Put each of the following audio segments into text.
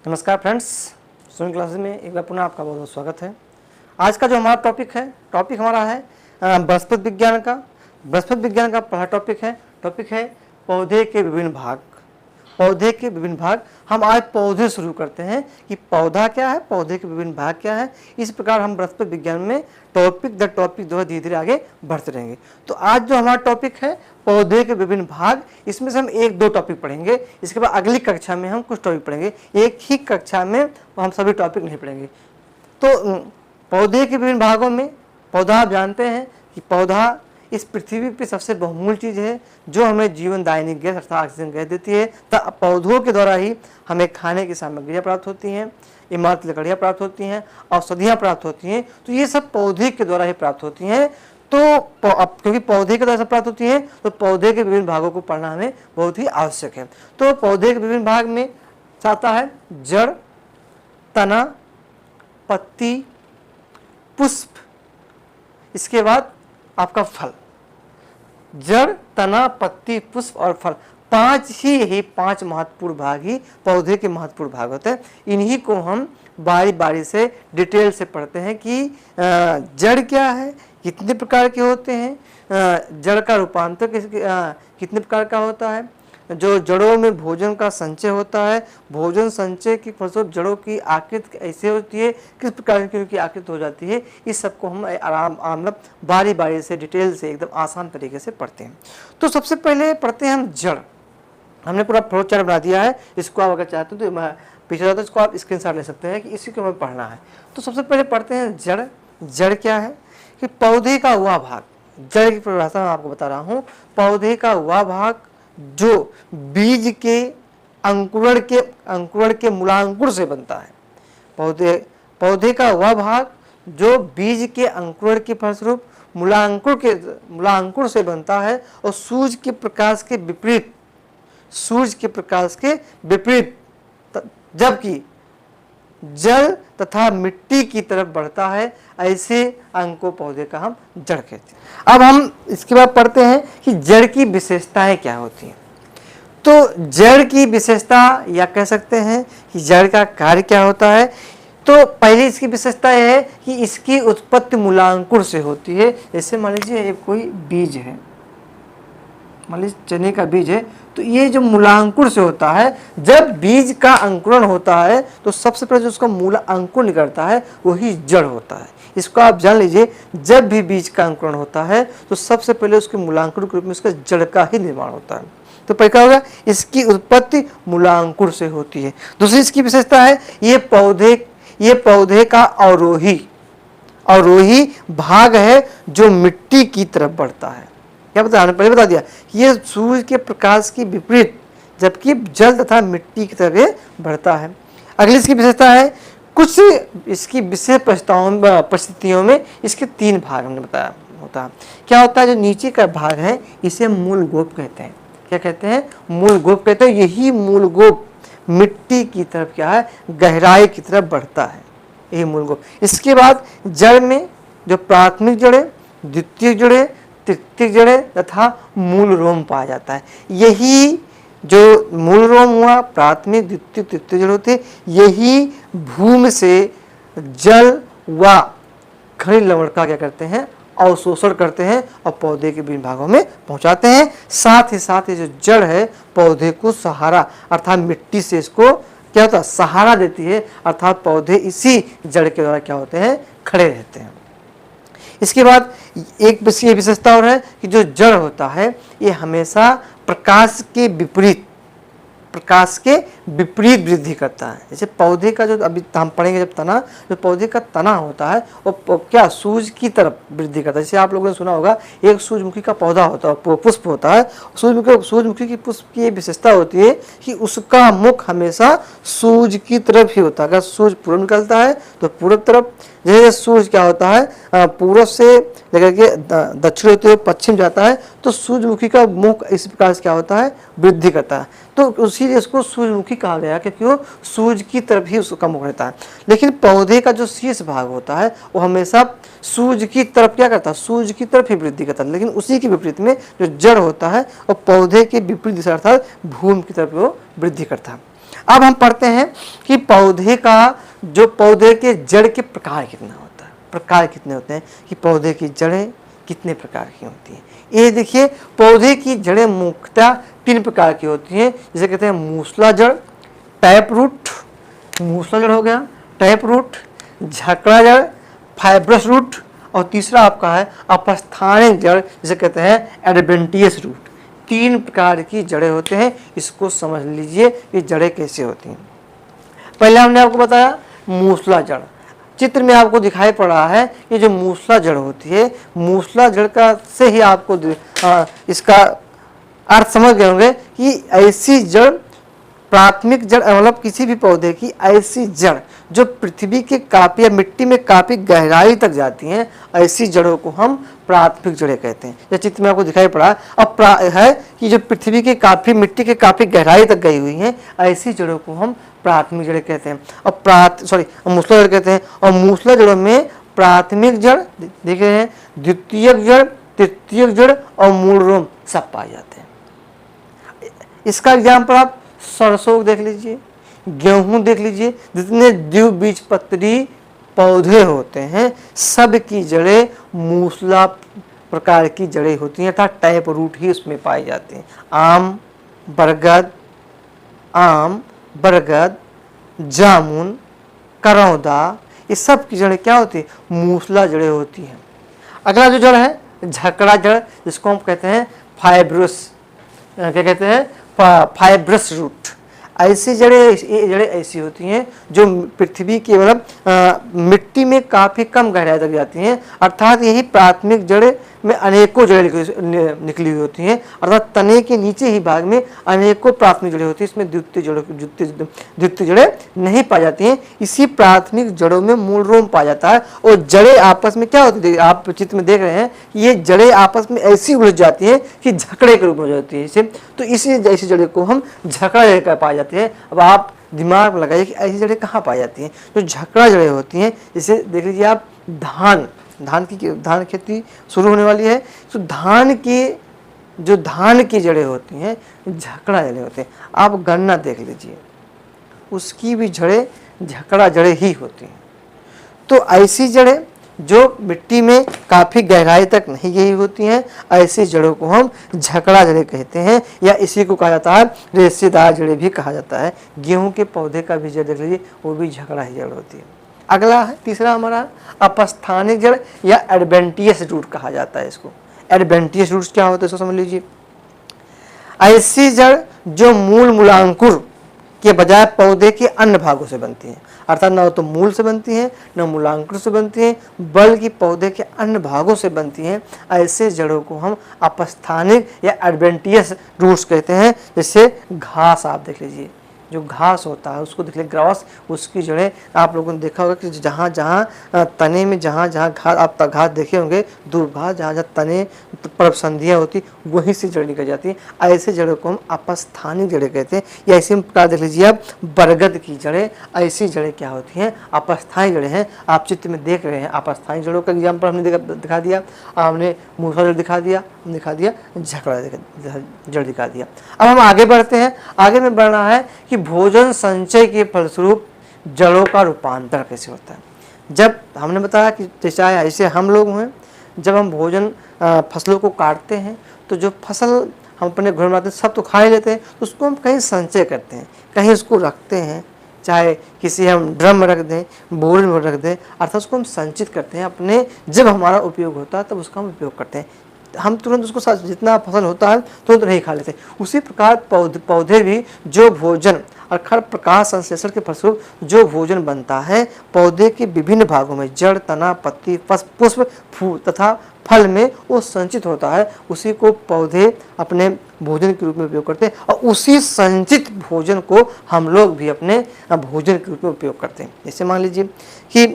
नमस्कार friends, swimming classes में एक बार पुनः आपका बहुत बहुत स्वागत है। आज का जो हमारा टॉपिक हमारा है बृहस्पति विज्ञान का। बृहस्पति विज्ञान का पहला टॉपिक है पौधे के विभिन्न भाग। पौधे के विभिन्न भाग हम आज पौधे शुरू करते हैं कि पौधा क्या है, पौधे के विभिन्न भाग क्या है। इस प्रकार हम बृहस्पति विज्ञान में टॉपिक दर टॉपिक जो है धीरे धीरे आगे बढ़ते रहेंगे। तो आज जो हमारा टॉपिक है पौधे के विभिन्न भाग, इसमें से हम एक दो टॉपिक पढ़ेंगे। इसके बाद अगली कक्षा में हम कुछ टॉपिक पढ़ेंगे। एक ही कक्षा में हम सभी टॉपिक नहीं पढ़ेंगे। तो पौधे के विभिन्न भागों में पौधा, आप जानते हैं कि पौधा इस पृथ्वी पे सबसे बहुमूल्य चीज़ है जो हमें जीवनदायिनी गैस अर्थात ऑक्सीजन गैस देती है। तो पौधों के द्वारा ही हमें खाने की सामग्रियाँ प्राप्त होती हैं, इमारती लकड़ियाँ प्राप्त होती हैं, औषधियाँ प्राप्त होती हैं। तो ये सब पौधे के द्वारा ही प्राप्त होती हैं। तो क्योंकि पौधे के द्वारा सब प्राप्त होती हैं तो पौधे के विभिन्न भागों को पढ़ना हमें बहुत ही आवश्यक है। तो पौधे के विभिन्न भाग में आता है जड़, तना, पत्ती, पुष्प, इसके बाद आपका फल। जड़, तना, पत्ती, पुष्प और फल, पांच महत्वपूर्ण भाग ही पौधे के महत्वपूर्ण भाग होते हैं। इन्हीं को हम बारी बारी से डिटेल से पढ़ते हैं कि जड़ क्या है, कितने प्रकार के होते हैं, जड़ का रूपांतर कितने प्रकार का होता है, जो जड़ों में भोजन का संचय होता है, भोजन संचय की फलस्वरूप जड़ों की आकृति ऐसे होती है, किस प्रकार की उनकी आकृति हो जाती है, इस सबको हम मतलब बारी बारी से डिटेल से एकदम आसान तरीके से पढ़ते हैं। तो सबसे पहले पढ़ते हैं हम जड़। हमने पूरा फ्लो चार्ट बना दिया है, इसको आप अगर चाहते हो तो मैं पीछे जाता इसको आप स्क्रीनशॉट ले सकते हैं कि इसी को हमें पढ़ना है। तो सबसे पहले पढ़ते हैं जड़। जड़ क्या है कि पौधे का वह भाग, जड़ की परिभाषा मैं आपको बता रहा हूँ। पौधे का वह भाग जो बीज के अंकुरण के मूलांकुर से बनता है। पौधे का वह भाग जो बीज के अंकुरण के फलस्वरूप मूलांकुर से बनता है और सूर्य के प्रकाश के विपरीत जबकि जल तथा मिट्टी की तरफ बढ़ता है, ऐसे अंग को पौधे का हम जड़ कहते हैं। अब हम इसके बाद पढ़ते हैं कि जड़ की विशेषताएं क्या होती हैं। तो जड़ की विशेषता या कह सकते हैं कि जड़ का कार्य क्या होता है। तो पहली इसकी विशेषता यह है कि इसकी उत्पत्ति मूलांकुर से होती है। जैसे मान लीजिए कोई बीज है, मान लीजिए चने का बीज है, तो ये जो मूलांकुर से होता है, जब बीज का अंकुरण होता है तो सबसे पहले जो उसका मूल अंकुर निकलता है वही जड़ होता है। इसको आप जान लीजिए, जब भी बीज का अंकुरण होता है तो सबसे पहले उसके मूलांकुर के रूप में उसका जड़ का ही निर्माण होता है। तो पहले क्या होगा, इसकी उत्पत्ति मूलांकुर से होती है। दूसरी इसकी विशेषता है ये पौधे का अवरोही भाग है जो मिट्टी की तरफ बढ़ता है। क्या पहले बता दिया कि ये सूर्य के प्रकाश की विपरीत जबकि जल तथा मिट्टी की तरफ बढ़ता है। अगली इसकी विशेषता है, कुछ इसकी विशेष परिस्थितियों में इसके 3 भाग हमने बताया होता है। क्या होता है, जो नीचे का भाग है इसे मूल गोप कहते हैं। क्या कहते हैं, मूल गोप कहते हैं। यही मूल गोप मिट्टी की तरफ क्या है, गहराई की तरफ बढ़ता है, यही मूल गोप। इसके बाद जड़ में जो प्राथमिक जड़े, द्वितीय जड़े, तृतीय जड़े तथा मूल रोम पाया जाता है। यही जो मूल रोम हुआ, प्राथमिक, द्वितीय, तृतीय जड़ होते, यही भूमि से जल व खनिज लवण का क्या करते हैं, अवशोषण करते हैं और पौधे के विभिन्न भागों में पहुंचाते हैं। साथ ही साथ ये जो जड़ है पौधे को सहारा अर्थात मिट्टी से इसको क्या होता है, सहारा देती है, अर्थात पौधे इसी जड़ के द्वारा क्या होते हैं, खड़े रहते हैं। इसके बाद एक विशेषता और है कि जो जड़ होता है ये हमेशा प्रकाश के विपरीत वृद्धि करता है। जैसे पौधे का जो अभी हम पढ़ेंगे जब तना, जो पौधे का तना होता है वो क्या सूर्य की तरफ वृद्धि करता है। जैसे आप लोगों ने सुना होगा एक सूर्यमुखी का पौधा होता है, पुष्प होता है। सूर्यमुखी की पुष्प की विशेषता होती है कि उसका मुख हमेशा सूर्य की तरफ ही होता है। अगर सूर्य पूर्व निकलता है तो पूर्व तरफ, जैसे सूर्य क्या होता है पूर्व से लेकर के दक्षिण होते हुए पश्चिम जाता है, तो सूर्यमुखी का मुख इस प्रकार से क्या होता है, वृद्धि करता है। तो उसी इसको सूर्यमुखी कहा गया क्योंकि वो सूर्य की तरफ ही उसका मुख रहता है। लेकिन पौधे का जो शीर्ष भाग होता है वो हमेशा सूर्य की तरफ क्या करता है, सूर्य की तरफ ही वृद्धि करता है। लेकिन उसी के विपरीत में जो जड़ होता है वो पौधे के विपरीत दिशा अर्थात भूमि की तरफ वो वृद्धि करता है। अब हम पढ़ते हैं कि पौधे का, जो पौधे के जड़ के प्रकार कितना होता है, प्रकार कितने होते हैं, कि पौधे की जड़ें कितने प्रकार की होती हैं। ये देखिए, पौधे की जड़ें मुख्यतः 3 प्रकार की होती हैं, जिसे कहते हैं मूसला जड़, टैप रूट, मूसला जड़ हो गया, टैप रूट, झकड़ा जड़, फाइब्रस रूट, और तीसरा आपका है अपस्थानिक जड़, जिसे कहते हैं एडवेंटियस रूट। 3 प्रकार की जड़ें होते हैं, इसको समझ लीजिए कि जड़ें कैसे होती हैं। पहले हमने आपको बताया मूसला जड़, चित्र में आपको दिखाई पड़ रहा है कि जो मूसला जड़ होती है, मूसला जड़ का से ही आपको इसका अर्थ समझ गए होंगे कि ऐसी जड़, प्राथमिक जड़, मतलब किसी भी पौधे की ऐसी जड़ जो पृथ्वी के काफी या मिट्टी में काफी गहराई तक जाती हैं, ऐसी जड़ों को हम प्राथमिक जड़ें कहते हैं। जैसे चित्र में आपको दिखाई पड़ा अब है कि जो पृथ्वी के काफी, मिट्टी के काफी गहराई तक गई हुई हैं, ऐसी जड़ों को हम प्राथमिक जड़ें कहते हैं। और मूसला जड़ कहते हैं। और मूसला जड़ों में प्राथमिक जड़ देख रहे हैं, द्वितीयक जड़, तृतीयक जड़ और मूल रोम सब पाए जाते हैं। इसका एग्जाम्पल आप सरसों देख लीजिए, गेहूं देख लीजिए, जितने द्विबीजपत्री पौधे होते हैं सब की जड़ें मूसला प्रकार की जड़ें होती हैं, अर्थात टैप रूट ही उसमें पाए जाते हैं। आम, बरगद, जामुन, करौंदा, ये सब की जड़ें क्या होती है, मूसला जड़ें होती हैं। अगला जो जड़ है झकड़ा जड़, जिसको हम कहते हैं फाइब्रस, क्या कहते हैं, फाइब्रस रूट। ऐसी जड़ें ऐसी होती हैं जो पृथ्वी के, मतलब मिट्टी में काफ़ी कम गहराई तक जाती हैं, अर्थात यही प्राथमिक जड़ें में अनेकों जड़ें निकली हुई होती हैं, अर्थात तने के नीचे ही भाग में अनेकों प्राथमिक जड़ें होती हैं, इसमें द्वितीय जड़ें नहीं पाई जाती हैं। इसी प्राथमिक जड़ों में मूल रोम पाया जाता है, और जड़ें आपस में क्या होती है, आप चित्र में देख रहे हैं, ये जड़ें आपस में ऐसी उलझ जाती हैं कि झकड़े के रूप में हो जाती है इसे, तो इसी ऐसी जड़ें को हम झकड़ा जड़ पाई जाती है। अब आप दिमाग में लगाइए कि ऐसी जड़ें कहाँ पाई जाती हैं, जो झकड़ा जड़ें होती हैं। जैसे देख लीजिए आप, धान खेती शुरू होने वाली है, तो धान की जड़ें होती हैं झकड़ा जड़ें होते हैं। आप गन्ना देख लीजिए, उसकी भी जड़ें झकड़ा जड़ें ही होती हैं। तो ऐसी जड़ें जो मिट्टी में काफ़ी गहराई तक नहीं गई होती हैं, ऐसी जड़ों को हम झकड़ा जड़ें कहते हैं, या इसी को कहा जाता है रेशेदार जड़ें भी कहा जाता है। गेहूं के पौधे का भी जड़ देख लीजिए, वो भी झकड़ा ही जड़ होती है। अगला है तीसरा हमारा अपस्थानिक जड़ या एडवेंटियस रूट कहा जाता है इसको। एडवेंटियस रूट क्या होता है इसको समझ लीजिए। ऐसी जड़ जो मूलांकुर के बजाय पौधे के अन्य भागों से बनती हैं, अर्थात न तो मूल से बनती हैं न मूलांकुर से बनती हैं, बल्कि पौधे के अन्य भागों से बनती हैं। ऐसे जड़ों को हम अपस्थानिक या एडवेंटियस रूट्स कहते हैं। जैसे घास आप देख लीजिए, जो घास होता है उसको देख लीजिए, ग्रास, उसकी जड़ें आप लोगों ने देखा होगा कि जहाँ जहाँ तने में जहाँ घास, आप घास देखे होंगे, दूरभाष जहाँ जहाँ तने पर संधियाँ होती, वहीं से जड़ निकल जाती है। ऐसे जड़ों को हम अपस्थानिक जड़ें कहते हैं। या इसी प्रकार देख लीजिए आप, बरगद की जड़ें, ऐसी जड़ें क्या होती हैं, अपस्थानिक जड़ें हैं। आप चित्र में देख रहे हैं, अपस्थानिक जड़ों का एग्जाम्पल हमने दिखा दिया, आपने मूसला जड़ दिखा दिया, झकड़ा जड़ दिखा दिया। अब हम आगे बढ़ते हैं। आगे में बढ़ना है कि भोजन संचय के फलस्वरूप जड़ों का रूपांतर कैसे होता है। जब हमने बताया कि चाहे ऐसे हम लोग हैं, जब हम भोजन फसलों को काटते हैं, तो जो फसल हम अपने घर में लाते हैं सब तो खा ही लेते हैं, तो उसको हम कहीं संचय करते हैं, कहीं उसको रखते हैं, चाहे किसी हम ड्रम में रख दें, बोरे में रख दें, अर्थात उसको हम संचित करते हैं। अपने जब हमारा उपयोग होता है तब उसका हम उपयोग करते हैं, हम तुरंत उसको जितना फसल होता है तुरंत नहीं खा लेते। उसी प्रकार पौधे भी जो भोजन अर्थात प्रकाश संश्लेषण के फलस्वरूप जो भोजन बनता है, पौधे के विभिन्न भागों में, जड़, तना, पत्ती, पुष्प, फूल तथा फल में वो संचित होता है। उसी को पौधे अपने भोजन के रूप में उपयोग करते हैं, और उसी संचित भोजन को हम लोग भी अपने भोजन के रूप में उपयोग करते हैं। जैसे मान लीजिए कि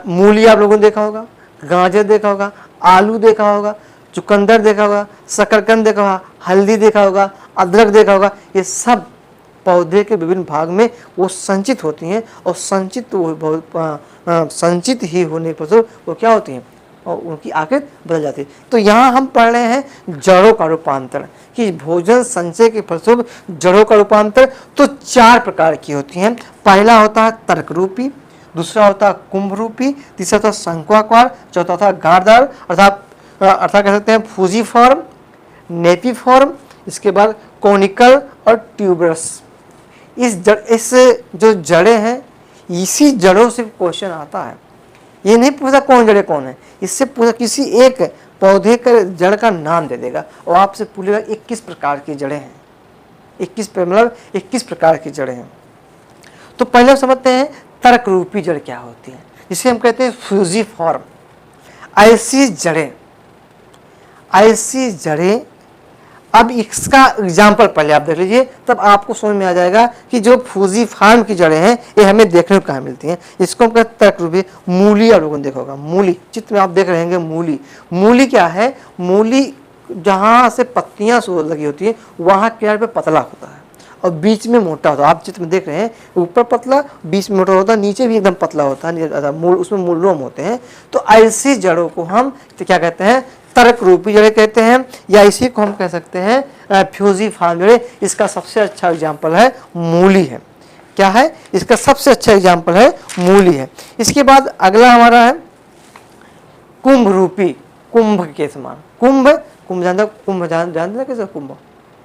मूली आप लोगों ने देखा होगा, गाजर देखा होगा, आलू देखा होगा, चुकंदर देखा होगा, शकरकंद देखा होगा, हल्दी देखा होगा, अदरक देखा होगा। ये सब पौधे के विभिन्न भाग में वो संचित होती हैं, और संचित ही होने पर वो क्या होती हैं, और उनकी आकृति बदल जाती है। तो यहाँ हम पढ़ रहे हैं जड़ों का रूपांतर, कि भोजन संचय के फलस्वरूप जड़ों का रूपांतर तो 4 प्रकार की होती हैं। पहला होता है तर्क रूपी, दूसरा होता है कुंभ रूपी, तीसरा होता है शंक्वाकार, चौथा होता है गाढ़दार अर्थात कह सकते हैं फूजीफॉर्म, नेपीफॉर्म, इसके बाद कोनिकल और ट्यूबरस। इस जो जड़ें हैं, इसी जड़ों से क्वेश्चन आता है। ये नहीं पूछा कौन जड़े कौन है, इससे पूछा किसी एक पौधे का जड़ का नाम दे देगा और आपसे पूछेगा 21 प्रकार की जड़ें हैं, 21 प्रकार की जड़ें हैं। तो पहले समझते हैं तर्क रूपी जड़ क्या होती है, जिसे हम कहते हैं फ्यूजीफॉर्म। ऐसी जड़ें, अब इसका एग्जाम्पल पहले आप देख लीजिए, तब आपको समझ में आ जाएगा कि जो फ्यूजीफॉर्म की जड़ें हैं ये हमें देखने को कहाँ मिलती हैं। इसको हम कहते हैं तर्क रूपी। मूली आप लोगों ने देखा होगा, मूली चित्र में आप देख रहे होंगे। मूली क्या है, मूली जहाँ से पत्तियाँ लगी होती है वहाँ किनारे पे पतला होता है और बीच में मोटा होता है। आप चित्र में देख रहे हैं, ऊपर पतला, बीच में मोटा होता है, नीचे भी एकदम पतला होता है, उसमें मूल होते हैं। तो ऐसी जड़ों को हम क्या कहते हैं, तर्क रूपी जड़ें कहते हैं, या इसी को हम कह सकते हैं फ्यूजीफॉर्म जड़ें। इसका सबसे अच्छा एग्जाम्पल है मूली है। क्या है इसका सबसे अच्छा एग्जाम्पल है, मूली है। इसके बाद अगला हमारा है कुंभ रूपी, कुंभ के समान। कुंभ जानते कैसे,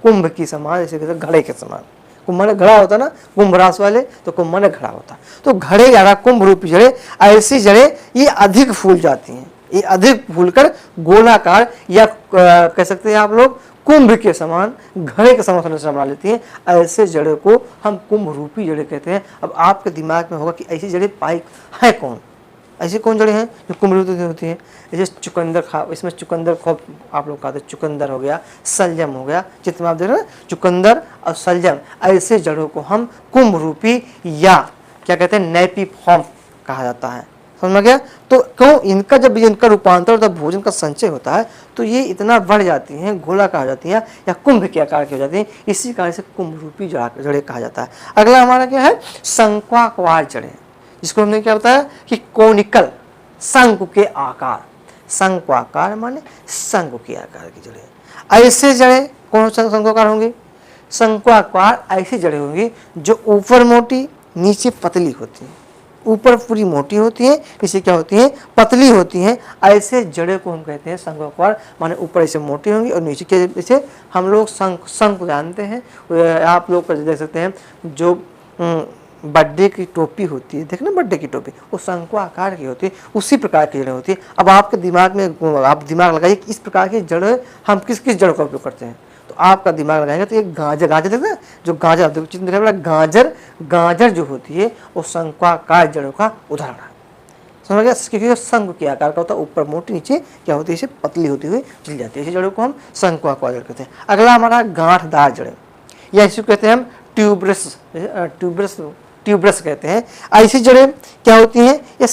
कुंभ की समान, जैसे कहते घड़े के समान। कुंभ माने घड़ा होता ना, कुंभ रास वाले, तो कुंभ माने घड़ा होता। तो घड़े या कुंभ रूपी जड़ें, ऐसी जड़ें ये अधिक फूल जाती हैं, ये अधिक फूलकर गोलाकार या कह सकते हैं आप लोग कुंभ के समान, घड़े के समान संरचना बना लेती हैं। ऐसे जड़ों को हम कुंभ रूपी जड़ें कहते हैं। अब आपके दिमाग में होगा कि ऐसी जड़ें पाई है कौन, ऐसी कौन जड़ें हैं जो कुंभ रूपी होती हैं। जैसे चुकंदर, इसमें चुकंदर खूब आप लोग कहते हैं, चुकंदर हो गया, सलजम हो गया, जितना आप देख रहे हैं चुकंदर और सलजम, ऐसे जड़ों को हम कुंभ रूपी या क्या कहते हैं नेपीफॉर्म कहा जाता है। समझ में गया। तो क्यों इनका जब इनका रूपांतर होता है, भोजन का संचय होता है, तो ये इतना बढ़ जाती हैं, गोला कहा जाती हैं या कुंभ के आकार की हो जाती हैं। इसी कारण से कुंभ रूपी जड़ें कहा जाता है। अगला हमारा क्या है, शंक्वाकार जड़ें, जिसको हमने क्या बताया कि कोनिकल, शंकु के आकार। शंक्वाकार माने शंकु के आकार की जड़ें। ऐसे जड़ें कौन शंक्वाकार होंगी, शंक्वाकार ऐसी जड़ें होंगी जो ऊपर मोटी नीचे पतली होती हैं। ऊपर पूरी मोटी होती हैं, नीचे क्या होती हैं, पतली होती हैं। ऐसे जड़ें को हम कहते हैं शंक्वाकार, माने ऊपर ऐसे मोटी होंगी और नीचे के जैसे हम लोग शंख जानते हैं, आप लोग देख सकते हैं जो बर्थडे की टोपी होती है, देखना बर्थडे की टोपी, वो शंकु आकार की होती है, उसी प्रकार की जड़ें होती है। अब आपके दिमाग में आप दिमाग लगाइए कि इस प्रकार की जड़ें हम किस किस जड़ का उपयोग करते हैं। तो आपका दिमाग लगाएंगे तो एक गाजर देखना, जो गाजर चित्र देखा गाजर जो होती है वो शंक्वाकार जड़ों का उदाहरण है। समझ गया, क्योंकि शंख के आकार का होता है, ऊपर मोटी नीचे क्या होती है, इसे पतली होती हुई चली जाती है। इसी जड़ों को हम शंक्वाकार जड़ कहते हैं। अगला हमारा गांठदार जड़ें, या इसे कहते हैं हम ट्यूबरस कहते हैं। ऐसी जड़ें क्या होती हैं, ये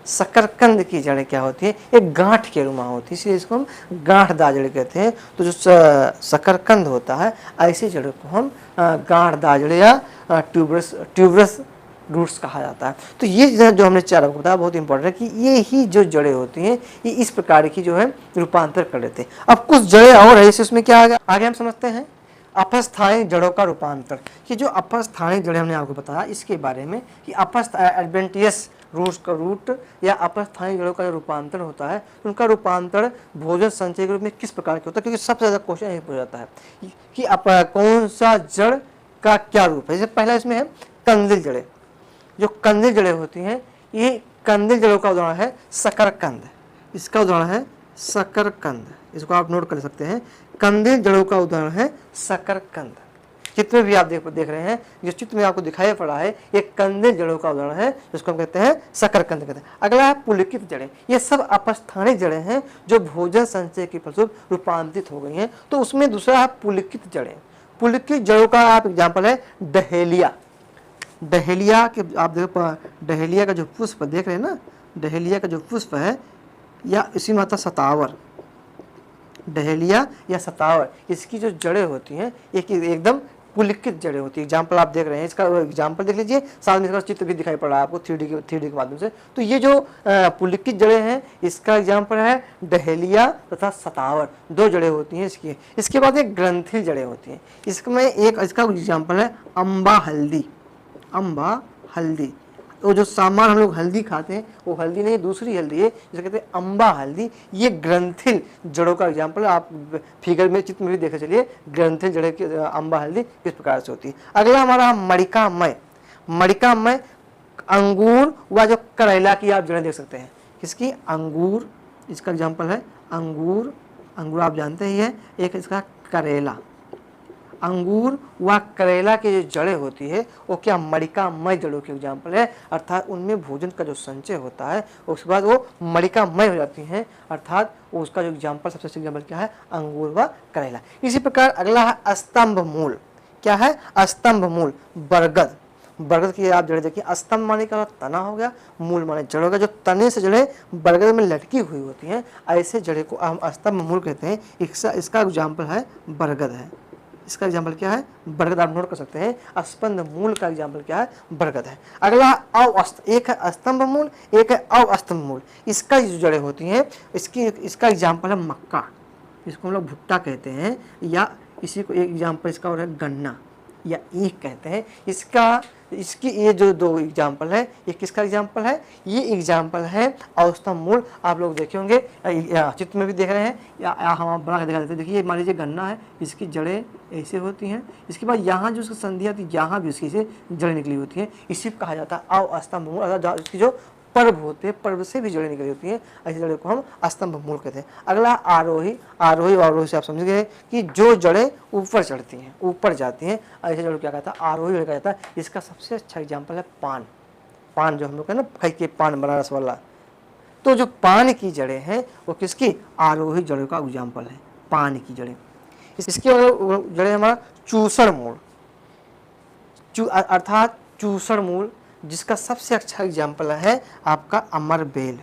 शकरकंद की जड़ें क्या होती है, एक गांठ के रुमा होती है, इसलिए इसको हम गांठदार जड़ें कहते हैं। तो जो शकरकंद होता है, ऐसी जड़ों को हम गांठदार जड़ें या ट्यूबरस रूट्स कहा जाता है। तो ये जो हमने 4 आपको बताया बहुत इंपॉर्टेंट है कि ये ही जो जड़ें होती हैं ये इस प्रकार की जो है रूपांतर कर लेते हैं। अब कुछ जड़ें और है, इसमें क्या आगे हम समझते हैं अपस्थानिक जड़ों का रूपांतर। कि जो अपस्थानिक जड़ें हमने आपको बताया इसके बारे में कि एडवेंटियस रूट या अपस्थानिक जड़ों का जो रूपांतर होता है, उनका रूपांतर भोजन संचय के रूप में किस प्रकार का होता है। क्योंकि सबसे ज़्यादा क्वेश्चन यही पूछा जाता है कि कौन सा जड़ का क्या रूप है। जैसे पहला इसमें है कंदिल जड़ें। जो कंदिल जड़ें होती हैं, ये कंदिल जड़ों का उदाहरण है शकरकंद, इसका उदाहरण है शकरकंद, इसको आप नोट कर सकते हैं। कंदिल जड़ों का उदाहरण है शकरकंद। चित्र में भी आप देख रहे हैं, जो चित्र में आपको दिखाई पड़ा है ये कंदिल जड़ों का उदाहरण है, जिसको हम कहते हैं शकरकंद कहते हैं। अगला है पुलकित जड़ें। ये सब अपस्थानिक जड़ें हैं जो भोजन संचय के फलस्वरूप रूपांतरित हो गई हैं। तो उसमें दूसरा है पुलकित जड़ें। पुलकित जड़ों का आप एग्जाम्पल है डहेलिया। डहेलिया के आप देखो, डहेलिया का जो पुष्प देख रहे हैं ना, डहेलिया का जो पुष्प है, या इसी में आता सतावर, डहेलिया या सतावर, इसकी जो जड़ें होती हैं एक एकदम पुलकित जड़ें होती है। एग्जाम्पल आप देख रहे हैं, इसका एग्जाम्पल देख लीजिए, साथ में इसका चित्र भी दिखाई पड़ रहा है आपको 3D के माध्यम से। तो ये जो पुलकित जड़ें हैं, इसका एग्जाम्पल है डहेलिया तथा सतावर, 2 जड़ें होती हैं इसकी। इसके बाद एक ग्रंथिल जड़ें होती हैं, इसमें एक इसका एग्जाम्पल है अम्बा हल्दी। अम्बा हल्दी, तो जो सामान हम लोग हल्दी खाते हैं वो हल्दी नहीं, दूसरी हल्दी है जिसे कहते हैं अम्बा हल्दी। ये ग्रंथिल जड़ों का एग्जाम्पल है, आप फिगर में चित्र में भी देखे चलिए ग्रंथिल जड़ें की अम्बा हल्दी किस प्रकार से होती है। अगला हमारा मणिकामय। मणिकामय अंगूर व जो करेला की आप जड़ें देख सकते हैं, किसकी, अंगूर, इसका एग्जाम्पल है अंगूर। अंगूर आप जानते ही है, एक इसका करेला। अंगूर व करेला की जो जड़ें होती है वो क्या, मणिकामय जड़ों के एग्जाम्पल है, अर्थात उनमें भोजन का जो संचय होता है उसके बाद वो मणिकामय हो जाती हैं, अर्थात उसका जो एग्जाम्पल, सबसे अच्छा एग्जाम्पल क्या है, अंगूर व करेला। इसी प्रकार अगला है स्तंभ मूल। क्या है, स्तंभ मूल, बरगद। बरगद की आप जड़ें देखिए, स्तंभ माने का तना हो गया, मूल माने जड़ हो गया, जो तने से जड़ें बरगद में लटकी हुई होती हैं, ऐसे जड़े को हम स्तंभ मूल कहते हैं। इसका एग्जाम्पल है बरगद है। इसका एग्जाम्पल क्या है, बरगद। आप नोट कर सकते हैं, स्पंद मूल का एग्जाम्पल क्या है, बरगद है। अगला अवस्थ, एक है स्तंभ मूल, एक है अवस्तंभ मूल। इसका जो जड़ें होती हैं, इसका एग्जाम्पल है मक्का, इसको हम लोग भुट्टा कहते हैं, या इसी को एक एग्जाम्पल इसका और है गन्ना या ईख कहते हैं। इसकी ये जो 2 एग्जाम्पल है, ये किसका एग्जाम्पल है, ये एग्जाम्पल है अवस्तंभ मूल। आप लोग देखे होंगे, चित्र में भी देख रहे हैं, या हम बना के दिखा देते हैं। देखिए मान लीजिए गन्ना है, इसकी जड़ें ऐसे होती हैं, इसके बाद यहाँ जो उसकी संधि आती है, यहाँ भी उसकी से जड़ें निकली होती हैं, इसी को कहा जाता है अवस्तंभ मूल। अर्थात इसकी जो पर्व होते हैं, पर्व से भी जड़ें निकली होती हैं, ऐसी जड़ें को हम स्तंभ मूल कहते हैं। अगला आरोही। आरोही और आरोही से आप समझ गए कि जो जड़ें ऊपर चढ़ती हैं, ऊपर जाती हैं, ऐसे जड़ों को क्या कहता है, आरोही जड़ कहा जाता है। इसका सबसे अच्छा एग्जाम्पल है पान। पान जो हम लोग कहते हैं ना, खाई के पान बनारस वाला, तो जो पान की जड़ें हैं वो किसकी, आरोही जड़ों का एग्जाम्पल है, पान की जड़ें। इसके जड़ें हमारा चूसड़ मूल, अर्थात चूसड़ मूल, जिसका सबसे अच्छा एग्जाम्पल है आपका अमर बेल।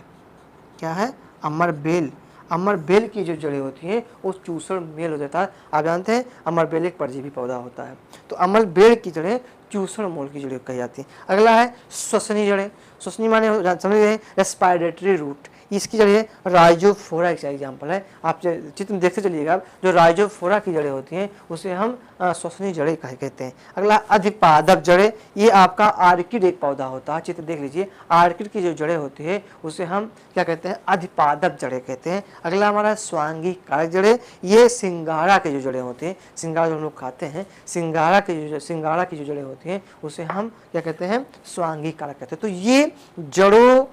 क्या है, अमर बेल। अमर बेल की जो जड़ें होती हैं वो चूसड़ मेल हो जाता है। आप जानते हैं अमर बेल एक परजीवी पौधा होता है, तो अमर बेल की जड़ें चूसड़ मूल की जड़ें कही जाती हैं। अगला है श्वसनी जड़ें। श्वसनी माने समझ गए, रेस्पिरेटरी रूट। इसकी जड़ें राइजोफोरा एक एग्जाम्पल है, आप चित्र में देखते चलिएगा, जो राइजोफोरा की जड़ें होती हैं उसे हम श्वसनी जड़ें कहते हैं। अगला अधिपादप जड़ें, ये आपका आर्किड एक पौधा होता है, चित्र देख लीजिए, आर्किड की जो जड़ें होती है उसे हम क्या कहते हैं, अधिपादप जड़ें कहते हैं। अगला हमारा स्वांगी कारक जड़ें, ये सिंगाड़ा की जो जड़ें होती हैं, सिंगाड़ा जो हम लोग खाते हैं, सिंगाड़ा की जो जड़ें होती हैं उसे हम क्या कहते हैं, स्वांगी कारक कहते हैं। तो ये जड़ों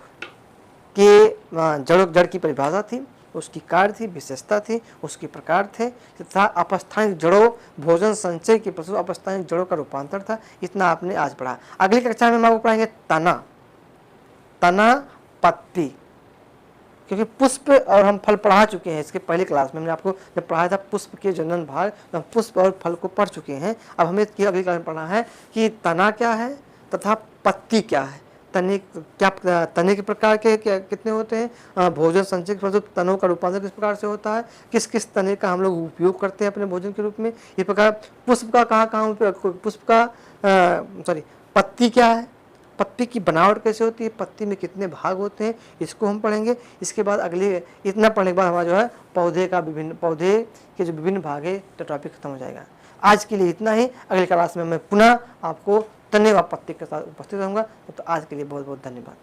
के जड़ की परिभाषा थी, उसकी कार्य थी, विशेषता थी, उसके प्रकार थे तथा अपस्थानिक जड़ों, भोजन संचय की प्रस्तुत अपस्थानिक जड़ों का रूपांतर था। इतना आपने आज पढ़ा। अगली कक्षा में हम आपको पढ़ाएंगे तना, पत्ती, क्योंकि पुष्प और हम फल पढ़ा चुके हैं। इसके पहले क्लास में हमने आपको जब पढ़ाया था पुष्प के जनन भाग, तो हम पुष्प और फल को पढ़ चुके हैं। अब हमें अगली क्लास में पढ़ना है कि तना क्या है तथा पत्ती क्या है, तने क्या, तने के प्रकार के कितने होते हैं, भोजन संचय के तनों का रूपांतर किस प्रकार से होता है, किस किस तने का हम लोग उपयोग करते हैं अपने भोजन के रूप में। इस प्रकार पुष्प का कहाँ पुष्प का पत्ती क्या है, पत्ती की बनावट कैसे होती है, पत्ती में कितने भाग होते हैं, इसको हम पढ़ेंगे। इसके बाद इतना पढ़ने के बाद हमारा जो है पौधे के जो विभिन्न भाग है तो टॉपिक खत्म हो जाएगा। आज के लिए इतना ही। अगली क्लास में मैं पुनः आपको तने व पत्ती के साथ उपस्थित रहूँगा। तो आज के लिए बहुत बहुत धन्यवाद।